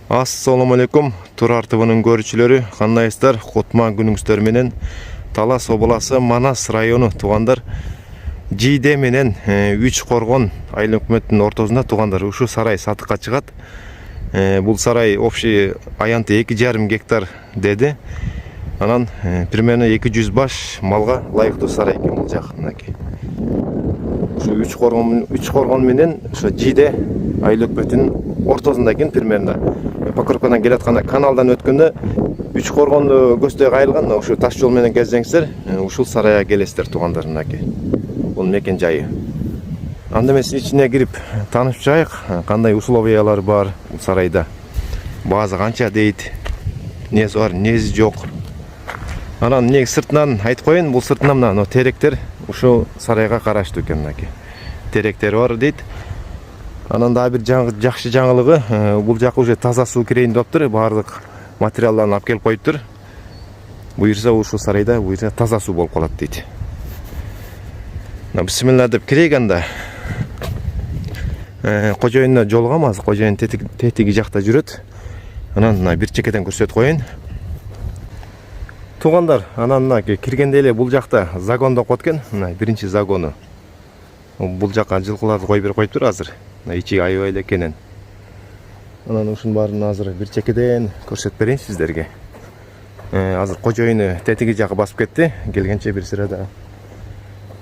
Assalamu alaikum. Турар ТВнын көрүүчүлөрү, кандайсыздар? Кутман күнүңүздөр менен. Талас обласы Манас району туугандар. Жийде менен Үч Коргон айыл өкмөтүнүн ортосунда туугандар. Ушул сарай сатыкка чыгат. Бул сарай общий аянты 2,5 гектар деди. Анан примерно 200 баш малга ылайыктуу сарай экен бул жак. Ушу Үч Коргон менен ошо Жийде айыл өкмөтүнүн ортосунда экен примерно. Покровкадан келатканда каналдан өткөндө Үч Коргонду көздөй кайрылган, ушу таш жол менен кезсеңиздер, ушул сарайга келесиздер туугандар мынакей. Бул мекен жайы. Анда эмес ичине кирип таанышып чыгайык, кандай условиялар бар бул сарайда. Баазы канча дейт, несі бар, несі жок. Анан неги сыртынан айтып коеюн, бул сыртынан мына теректер ушул сарайга караштуу экен мынакей. Теректер бар дейт. Анан да бир жакшы жаңылыгы, бул жакка уже таза суу кирейин дептир, баардык материалдарын алып келип коюптур. Буюрса ушул сарайда буюрса таза суу болуп калат дейт. Бисмилла деп кирейик анда. Кожоюнуна жолугам, азыр кожоюн тетиги жакта жүрөт. Анан бир чекеден көрсөтүп коеюн. Туугандар, анан мына киргенде эле бул жакта загон деп коет экен, мына биринчи загону. Бул жакка жылкыларды коюп берип коюптур азыр. Ичи аябай эле экенин. Анан ушунун баарын азыр бир чекеден көрсөтүп берейин сиздерге. Азыр кожоюну тетиги жакка басып кетти. Келгенче бир сыра да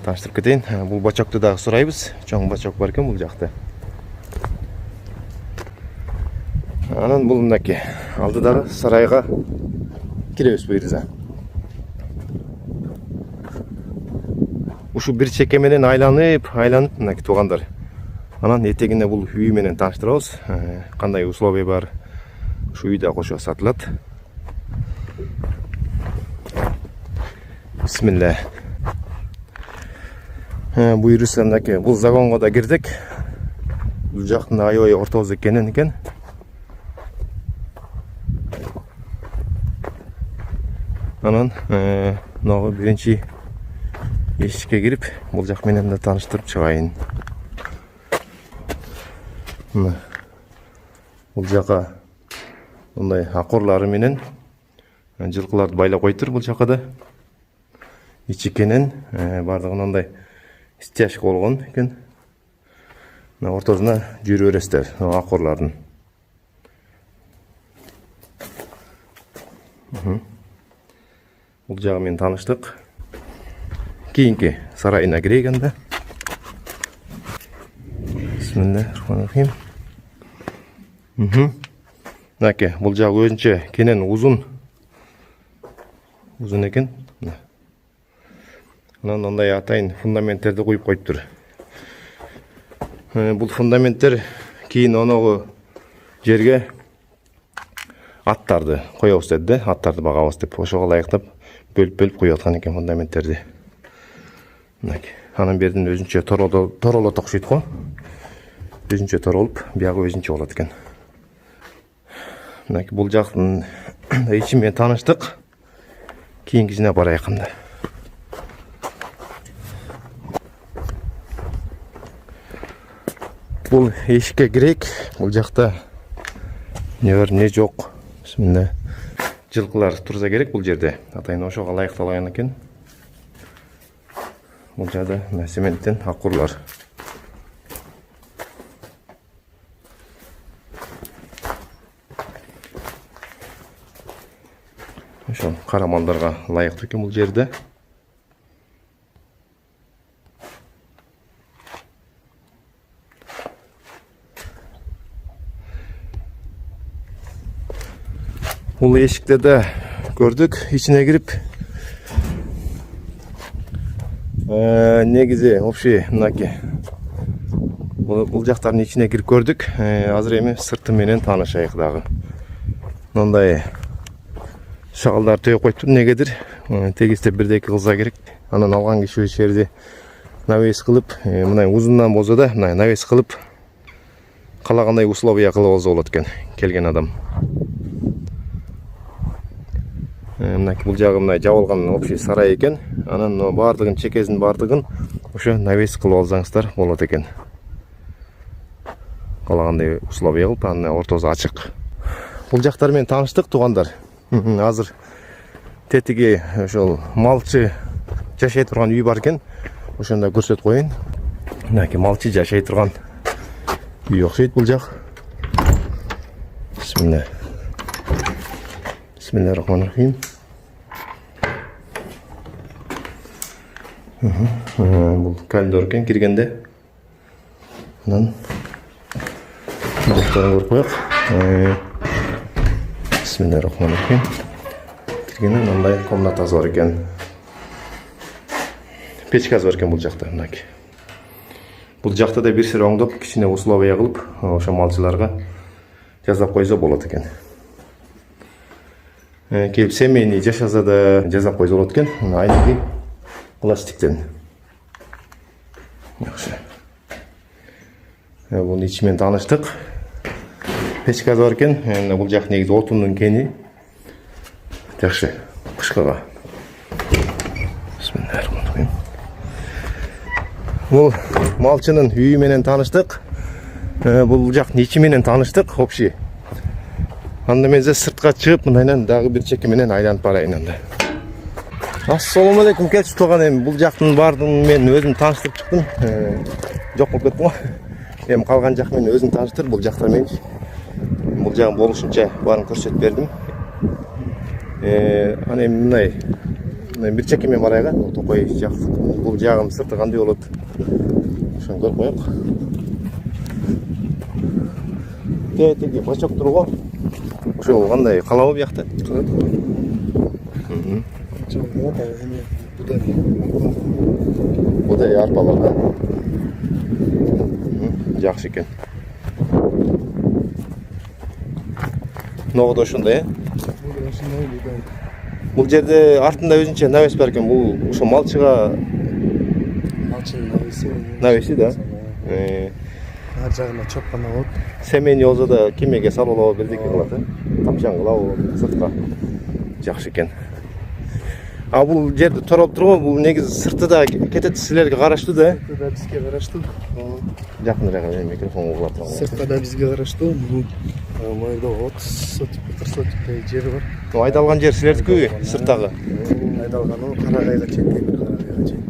тааныштырып кетейин. Бул бачокту дагы сурайбыз. Чоң бачок бар экен бул жакта. Анан бул мынакей алдыдагы сарайга киребиз буюрса. Ушу бир чеке менен айланып мынакей туугандар. Анан этегине бул үй менен тааныштырабыз. Кандай условия бар? Ушу үй да кошо сатылат. Бисмилла. Буюрса мынакей бул загонго да кирдик. Бул жактын аябай ортобуз экен. Анан мынагы биринчи эшикке кирип, бул жак менен да тааныштырып чыгайын. Бул жака мындай акорлары менен жылкыларды байлап коюптур бул жака да. Ичикенен бардыгы мындай стяжка болгон экен. Мына ортосуна жүрө бересиздер, акорлардын. Бул жагы менен тааныштык. Кийинки сарайына кирейик анда. Бисмиллахиррахманиррахим. Мынакей, бул жагы өзүнчө кенен узун экен. Анан андай атайын фундаменттерди куюп коюптур. Бул фундаменттер кийин оногу жерге аттарды коебуз деди, аттарды багабыз деп, ошого ылайыктап бөлүп куюп аткан экен фундаменттерди. Мынакей, анан бердин өзүнчө торолот окшойт го. Өзүнчө торолуп, биягы өзүнчө болот экен. Мынакей, бул жактын ичи менен тааныштык. Кийинкисине барайык анда. Бул эшикке кирейик. Бул жакта не бар, не жок. Бисмилла. Жылкылар турса керек бул жерде. Атайын ошого ылайыкталган экен. Бул жерде цементтен акурлар. Ошо кара малдарга ылайыктуу экен бул жерде. Бул эшикте да көрдүк, ичине кирип негизи общий мынакей бул жактардын ичине кирип көрдүк. Азыр эми сырты менен таанышайык дагы. Мындай шагалдар төйөп коюптур, негедир тегисте бирдеки кылса керек. Анан алган киши өз жерди навес кылып, мындай узундан болсо да мындай навес кылып калагандай условия кылып алса болот экен келген адам. Мынакей бул жагы мындай жабылган общий сарай экен. Анан бардыгын чекесин бардыгын ошо навес кылып алсаңыздар болот экен. Калагандай условия кылып, анан ортосу ачык. бул жактар менен тааныштык туугандар. Азыр тетиги ошол малчы жашай турган үй бар экен. Ошондо көрсөтүп коеюн. Мынакей малчы жашай турган үй окшойт бул жак. Бисмилlah. Бисмиллахиррахманиррахим. Бул коридор экен киргенде. Анан жактарын көрүп коелук. Бисмиллахиррахманиррахим. Киргенде мындай комнатасы бар экен. Печкасы бар экен бул жакта, мынакей. Бул жакта да бир сире оңдоп, кичине условия кылып, ошо малчыларга жазап койсо болот экен. Келип семейный жашаса да жазап койсо болот экен. Айнеги пластиктен. Жакшы. Бунун ичи менен тааныштык. Печкасы бар экен. Бул жак негизи отундун кени. Жакшы. Кышкыга. Бисмиллахиррахманиррахим. Бул малчынын үйү менен тааныштык. Бул жактын ичи менен тааныштык, общий. Анда мен сыртка чыгып, мындайдан дагы бир чеке менен айланып барайын анда. Ассаламу алейкум, келчү турган эми бул жактын баардыгын мен өзүм тааныштырып чыктым. Жок болуп кеттим го. Эми калган жак менен өзүм тааныштырып, бул жактар мен бул жагын болушунча баарын көрсөтүп бердим. Аны эми мындай бир чеке менен барайга, токой жак. Бул жагым сырты кандай болот? Ошону көрүп коелук. Тетиги бачок турго. Ошол кандай калабы биякта? Будай арпа бар да. Жакшы экен. Ногу да ошондой, Бул жерде артында өзүнчө навес бар экен. Бул ошо малчынын навеси да. Ар жагына чопкана болот. Семейный болсо да кемеге салуулап бирдеке кылат, тапчаң кылабы сыртка. Жакшы экен. А бул жерде тороп турган, бул негизи сырты да кетет, силерге караштуу да. Сыртта да бизге караштуу. Жакыныраак микрофонго улап турган. Сыртта да бизге караштуу. Майда 30 сотик, 40 сотиктей жери бар. Айдалган жер силердикиби, сырттагы? Айдалганы Карагайга чейин, Темир Карагайга чейин.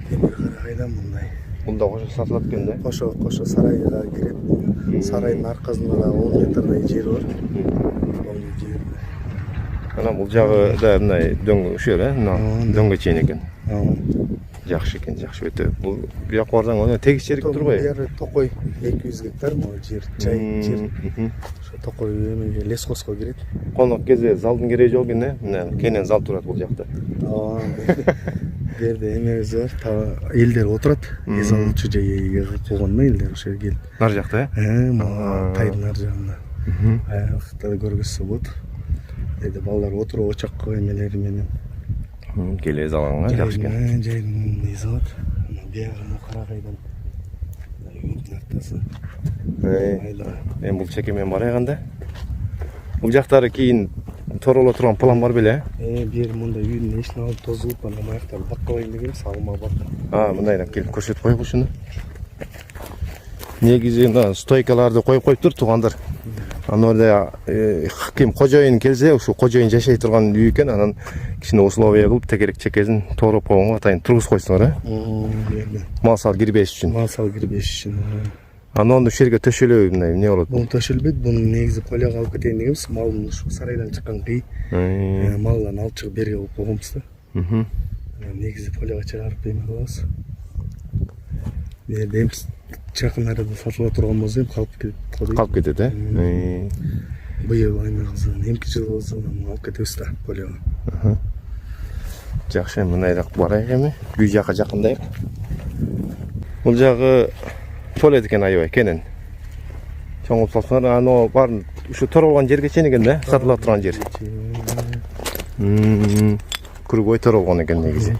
Темир Карагайдан мындай. Бунда кошо сатылат экен да. Кошо сарайга кирет. Сарайдын аркасында да 10 метрдей жери бар. Ал жерде. Ana bul jağı da mындай дөң ушер, дөңгө чейин экен. Жакшы экен, жакшы өтө. Бул бияк барсаң, аны тегиз жерге турбай. Бу токой 200 гектар могу жер, жай жер. Ошо токой эмеге лесхозго кирет. Конок кезде залдын кереги жок экен, мына кенен зал турат бул жакта. Берде эмебиз бар, элдер отурат. Эс алуучу жайга койгондо элдер ошо келип. Нар жакта, Тайдын ар жагында. Аякта көргөзсө болот. Деди балдар отуруп очакко эмелери менен. Келе залаңга жакшы экен. Жайдын эси бар. Биягы Карагайдан. Үйдүн артасы. Эми бул чеке менен барайганда. Бул жактары кийин тороло турган план бар беле? Бир мындай үйдүн эшин алып тозулуп, анан аяктарды баккалайын деген салма бар. Мындайдан келип көрсөтүп коелук ушуну. Негизи мына стойкаларды коюп тур туугандар. Анорда ким кожоюн келсе, ушу кожоюн жашай турган үй экен, анан кичине условия кылып тегерек чекесин тооруп койгонго атайын тургуз койсуңар, Мал сал кирбеш үчүн. Мал сал кирбеш үчүн. Анан ушул жерге төшөлөбү мындай эмне болот? Бул төшөлбөйт, бунун негизи полига алып кетейин дегенбиз. Малдын ушу сарайдан чыккан кый. Малдан алып чыгып берге алып койгонбуз да. Негизи полига чыгарып эме кылабыз. Эми жакын арада сатыла турган болсо эми калып кетет, Быйыл эме кылсак, эмки жыл болсо алып кетебиз да полига. Жакшы, мындайраак барайык эми. Үй жакка жакындайык. Бул жагы полет экен аябай кенен. Чоңуп салсаңар, аны баарын ушу торолгон жерге чейин экен да, сатыла турган жер. Кругой торолгон экен негизи.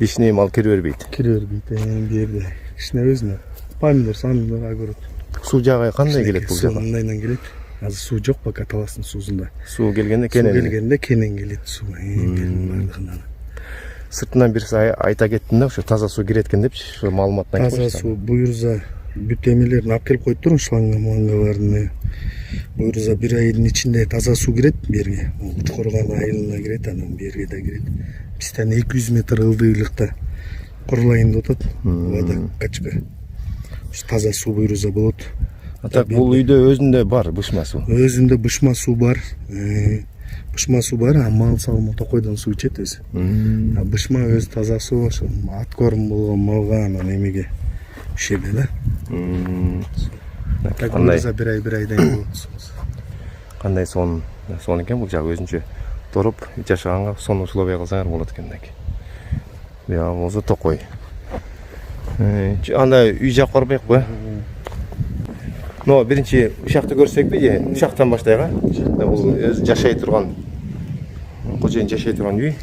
Ичине мал кире бербейт. Кире бербейт, бу жерде. Кичине өзүнө помидор, самидор, огород. Суу жагы кандай келет бул жага? Мындайдан келет. Азыр суу жок, пока таластын суусунда. Суу келгенде кенен. Суу келгенде кенен келет суу. Бардыгынан. Сыртынан бирси айта кеттим да, ошо таза суу кирет экен депчи, ошо маалыматты айтып Таза суу буюрса бүт эмелерин алып келип коюп турун, шланга барын. буюрса бир айдын ичинде таза суу кирет берге. Чукорган айылына кирет, анан берге да кирет. Бизден 200 метр ылдыйлыкта курулайын деп атат. Водокачка. Таза суу буюрса болот. А так бул үйдө өзүндө бар бышма суу. Өзүндө бышма суу бар. Бышма суу бар, а мал салма токойдон суу ичет өзү. Бышма өзү таза суу, ошо ат корм болгон малга анан эмеге ишеде да. Кандай бир айдан болот. Кандай сон экен бул жагы өзүнчө торуп жашаганга сонун условия кылсаңар болот экен мынакей. Я болсо токой. Анда үй жак барбайбы? Но биринчи ушакты көрсөкпү же? Ушактан баштайга. Бул өзү жашай турган кожоюн жашай турган үй.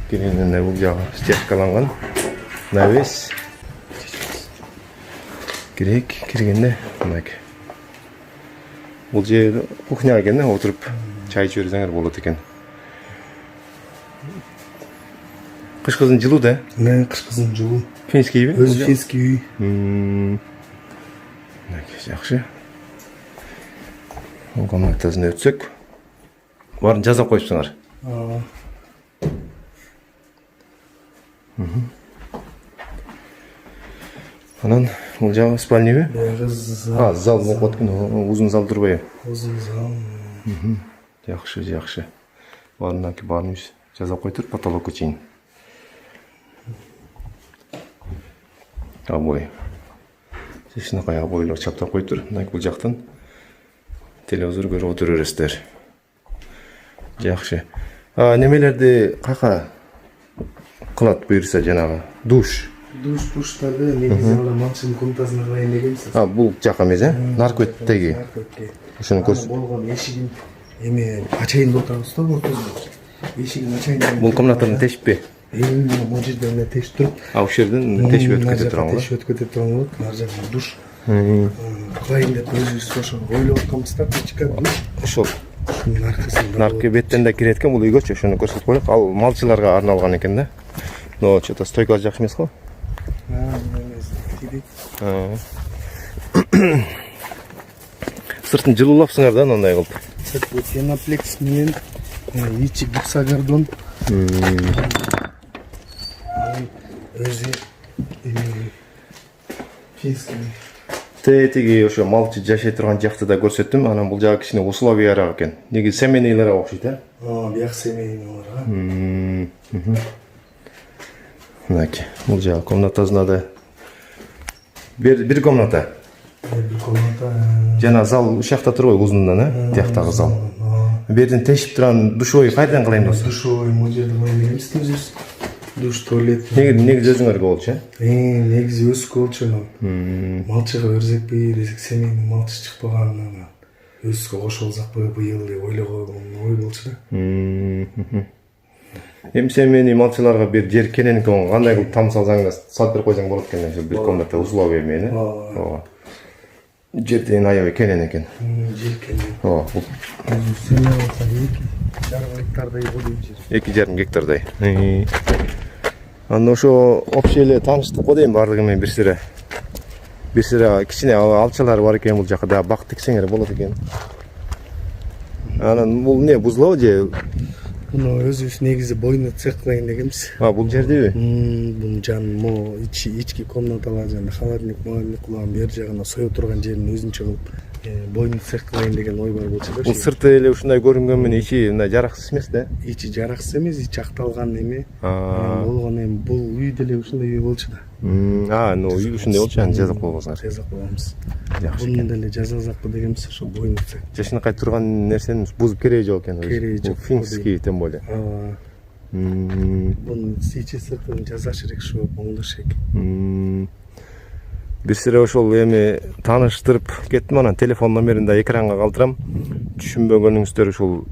Киргенде бул жагы стяжкаланган. Навес. Киргенде мынакей. Бул жер кухня экен, отуруп чай ичип берсеңер болот экен. Кыш кызын жылуу да? Кыш кызын жылуу. Финскийби? Өзү финский үй. Жакшы. Комнатасын өтсөк. Барын жазап коюпсуңар. Анан бул жагы спальняби? Зал болуп аткан, узун зал турбайбы? Узун зал. Жакшы. Барын жазап койтур, потолокко чейин. Обой. Ушунакай обойлор чаптап койтур. Бул жактан телевизор көрүп отура бересиздер. Жакшы. Немелерди кака кылат буюрса жанагы? Душ. Душтарды негизи ала малчынын комнатасына кылайын дегенбиз. Бул жака эмес, наркөттеги. Ошону көрсөт. Болгон эшигин эме ачайын деп атабыз да, ортосунда. Эшигин ачайын. Бул комнатаны тешпи? Бул жерден тешип туруп. Ушул жерден тешип өтүп кете турган. Тешип өтүп кете турган болот. Ар жагы душ. Кылайын деп өзүбүз ошо ойлоп атканбыз да, кичке душ. Ошол наркы беттен да кирет экен бул үйгөчү, ошону көрсөтүп коелук. Ал малчыларга арналган экен да. Но что-то стойкалар жакшы эмес го? Сыртын жылуулапсыңар да андай кылып. Сырты пеноплекс менен ичи гипсогардон. Өзү финский. Тетиги ошо малчы жашай турган жакты да көрсөттүм. Анан бул жагы кичине условиярак экен. Неги семейныйларга окшойт, а? Бияк семейныйларга. Мынакей, бул жагы комнатасына да бир комната. Бир комната. Жана зал ушакта турбайбы узундан, тияктагы зал. Берден тешип турган душевой кайдан кылайын болсо? Душевой мужерди кылайын дегенбиз өзүбүз. Душ, туалет. Негизи өзүңөргө болчу, негизи өзүбүзгө болчу. Малчыга берсекпи десек, семейный малчы чыкпаганынан өзүбүзгө кошо алсакпы быйыл деп ойлогон ой болчу да. Эми семейный малчыларга бир жер кенен экен, кандай кылып там салсаңыз, салып берип койсоң болот экен, ошо бир комната условия менен. Ооба. Жер деген аябай кенен экен. Жер кенен. Ооба. Семья болсо 2,5 гектардай болот жер. 2,5 гектардай. Анда ошо общий эле тааныштык го дейм бардыгы менен бир сире кичине алчалар бар экен бул жакка да бак тиксеңер болот экен. Анан бул не бузулабы же? Муну өзүбүз негизи бойну цех кылайын дегенбиз. Бул жердеби? Бул жан ички комнаталар жана холодильник, молодильник кылган бер жагына сое турган жерин өзүнчө кылып бойну цех кылайын деген ой бар болчу да. Бул сырты эле ушундай көрүнгөн менен ичи мындай жараксыз эмес да? Ичи жараксыз эмес, ичи акталган эме. Болгон эми бул үй деле ушундай үй болчу да. Үй ушундай болчу, аны жазып койгонсуңар. Жазып койгонбуз. Жакшы. Буну деле жазалакпы дегенбиз, ошо бойну цех. Жашынакай турган нерсени бузуп кереги жок экен. Кереги жок. Финский тем более. Бунун ичи сыртын жазаш керек, ошо оңдош керек. Бир сире ошол эми тааныштырып кеттим, анан телефон номерин да экранга калтырам. Түшүнбөгөнүңүздөр ушул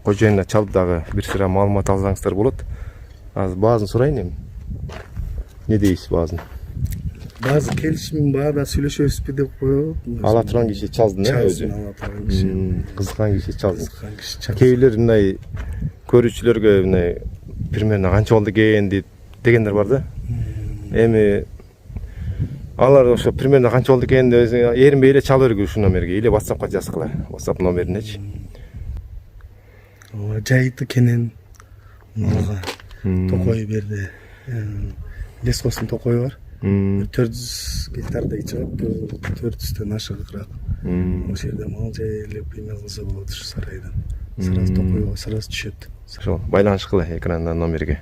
кожоюнуна чалып дагы бир сире маалымат алсаңыздар болот. Азыр баазын сурайын эми. Не дейсиз баазын? Баазы келишим баада сүйлөшөбүзбү деп коет. Ала турган киши чалдын өзү. Ала турган киши. Кызыккан киши чалдын. Кээ бирлер мындай көрүүчүлөргө мындай примерно канча болду экен дегендер бар да. Эми Алар ошо примерно канча болду экен деп эринбей эле чала бергиле ушул номерге или WhatsAppка жазгыла. WhatsApp номеринечи. Жайыты кенен мага токой берди. Лескостун токою бар. 400 гектардай чыгат, 400төн ашыгыраак. Ошол жерде мал жайылып эмне кылса болот ушу сарайдан. Сразу токойго сразу түшөт. Ошол байланышкыла экрандан номерге.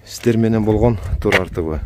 Сиздер менен болгон Турар ТВ.